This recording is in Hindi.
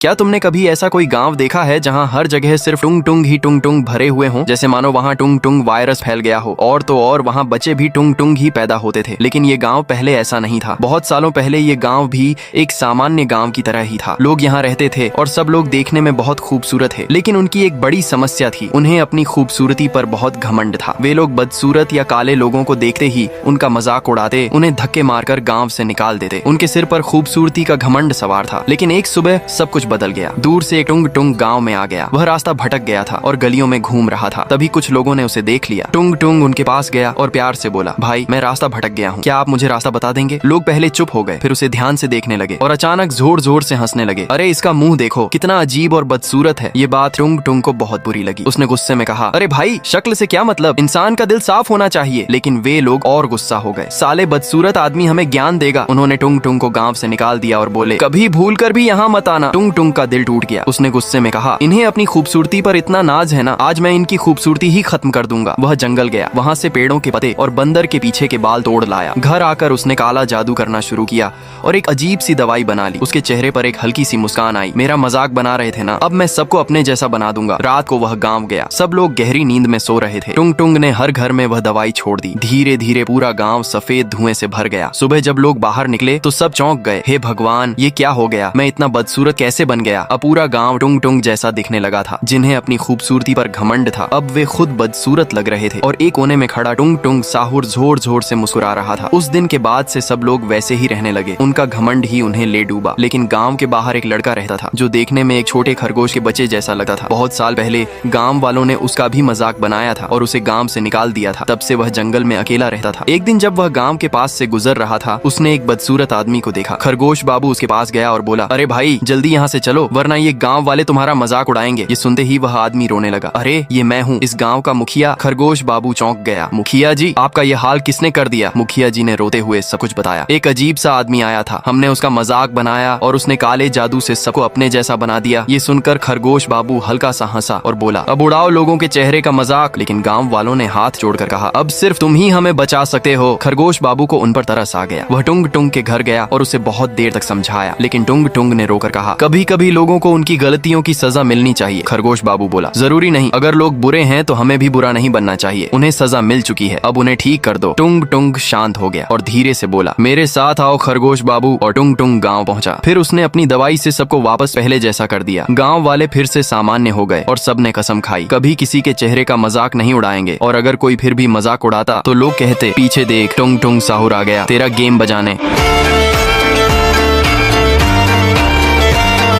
क्या तुमने कभी ऐसा कोई गांव देखा है जहां हर जगह सिर्फ टुंग टुंग ही टुंग टुंग भरे हुए हों, जैसे मानो वहां टुंग टुंग वायरस फैल गया हो। और तो और वहां बच्चे भी टुंग टुंग ही पैदा होते थे। लेकिन ये गांव पहले ऐसा नहीं था। बहुत सालों पहले ये गांव भी एक सामान्य गांव की तरह ही था। लोग यहाँ रहते थे और सब लोग देखने में बहुत खूबसूरत थे। लेकिन उनकी एक बड़ी समस्या थी, उन्हें अपनी खूबसूरती पर बहुत घमंड था। वे लोग बदसूरत या काले लोगों को देखते ही उनका मजाक उड़ाते, उन्हें धक्के मारकर गांव से निकाल देते। उनके सिर पर खूबसूरती का घमंड सवार था। लेकिन एक सुबह सब कुछ बदल गया। दूर से एक टुंग टुंग गांव में आ गया। वह रास्ता भटक गया था और गलियों में घूम रहा था। तभी कुछ लोगों ने उसे देख लिया। टुंग टुंग उनके पास गया और प्यार से बोला, भाई मैं रास्ता भटक गया हूँ, क्या आप मुझे रास्ता बता देंगे? लोग पहले चुप हो गए, फिर उसे ध्यान से देखने लगे और अचानक जोर जोर से हंसने लगे। अरे इसका मुंह देखो, कितना अजीब और बदसूरत है। ये बात टुंग टुंग को बहुत बुरी लगी। उसने गुस्से में कहा, अरे भाई शक्ल से क्या मतलब, इंसान का दिल साफ होना चाहिए। लेकिन वे लोग और गुस्सा हो गए। साले बदसूरत आदमी हमें ज्ञान देगा। उन्होंने टुंग टुंग को गांव से निकाल दिया और बोले, कभी भूल कर भी यहाँ मत आना। टुंग टुंग का दिल टूट गया। उसने गुस्से में कहा, इन्हें अपनी खूबसूरती पर इतना नाज है ना, आज मैं इनकी खूबसूरती ही खत्म कर दूंगा। वह जंगल गया, वहाँ से पेड़ों के पत्ते और बंदर के पीछे के बाल तोड़ लाया। घर आकर उसने काला जादू करना शुरू किया और एक अजीब सी दवाई बना ली। उसके चेहरे पर एक हल्की सी मुस्कान आई। मेरा मजाक बना रहे थे ना, अब मैं सबको अपने जैसा बना दूंगा। रात को वह गांव गया। सब लोग गहरी नींद में सो रहे थे। टुंग टुंग ने हर घर में वह दवाई छोड़ दी। धीरे धीरे पूरा गांव सफेद धुएं से भर गया। सुबह जब लोग बाहर निकले तो सब चौंक गए। हे भगवान, ये क्या हो गया? मैं इतना बदसूरत कैसे बन गया? अब पूरा गांव टुंग टुंग जैसा दिखने लगा था। जिन्हें अपनी खूबसूरती पर घमंड था, अब वे खुद बदसूरत लग रहे थे। और एक कोने में खड़ा टुंग टुंग साहुर जोर जोर से मुस्कुरा रहा था। उस दिन के बाद से सब लोग वैसे ही रहने लगे। उनका घमंड ही उन्हें ले डूबा। लेकिन गांव के बाहर एक लड़का रहता था जो देखने में एक छोटे खरगोश के बच्चे जैसा लगता था। बहुत साल पहले गांव वालों ने उसका भी मजाक बनाया था और उसे गांव से निकाल दिया था। तब से वह जंगल में अकेला रहता था। एक दिन जब वह गांव के पास से गुजर रहा था, उसने एक बदसूरत आदमी को देखा। खरगोश बाबू उसके पास गया और बोला, अरे भाई जल्दी यहाँ से चलो, वरना ये गांव वाले तुम्हारा मजाक उड़ाएंगे। ये सुनते ही वह आदमी रोने लगा। अरे ये मैं हूँ, इस गांव का मुखिया। खरगोश बाबू चौंक गया। मुखिया जी, आपका ये हाल किसने कर दिया? मुखिया जी ने रोते हुए सब कुछ बताया। एक अजीब सा आदमी आया था, हमने उसका मजाक बनाया और उसने काले जादू से सबको अपने जैसा बना दिया। ये सुनकर खरगोश बाबू हल्का सा हंसा और बोला, अब उड़ाओ लोगों के चेहरे का मजाक। लेकिन गांव वालों ने हाथ जोड़कर कहा, अब सिर्फ तुम ही हमें बचा सकते हो। खरगोश बाबू को उन पर तरस आ गया। वह टुंग टुंग के घर गया और उसे बहुत देर तक समझाया। लेकिन टुंग टुंग ने रोकर कहा, कभी कभी लोगों को उनकी गलतियों की सजा मिलनी चाहिए। खरगोश बाबू बोला, जरूरी नहीं, अगर लोग बुरे हैं तो हमें भी बुरा नहीं बनना चाहिए। उन्हें सजा मिल चुकी है, अब उन्हें ठीक कर दो। टुंग टुंग शांत हो गया और धीरे से बोला, मेरे साथ आओ खरगोश बाबू। और टुंग टुंग गांव पहुंचा। फिर उसने अपनी दवाई से सबको वापस पहले जैसा कर दिया। गांव वाले फिर से सामान्य हो गए और सबने कसम खाई, कभी किसी के चेहरे का मजाक नहीं उड़ाएंगे। और अगर कोई फिर भी मजाक उड़ाता तो लोग कहते, पीछे देख, टुंग टुंग साहुर आ गया तेरा गेम बजाने।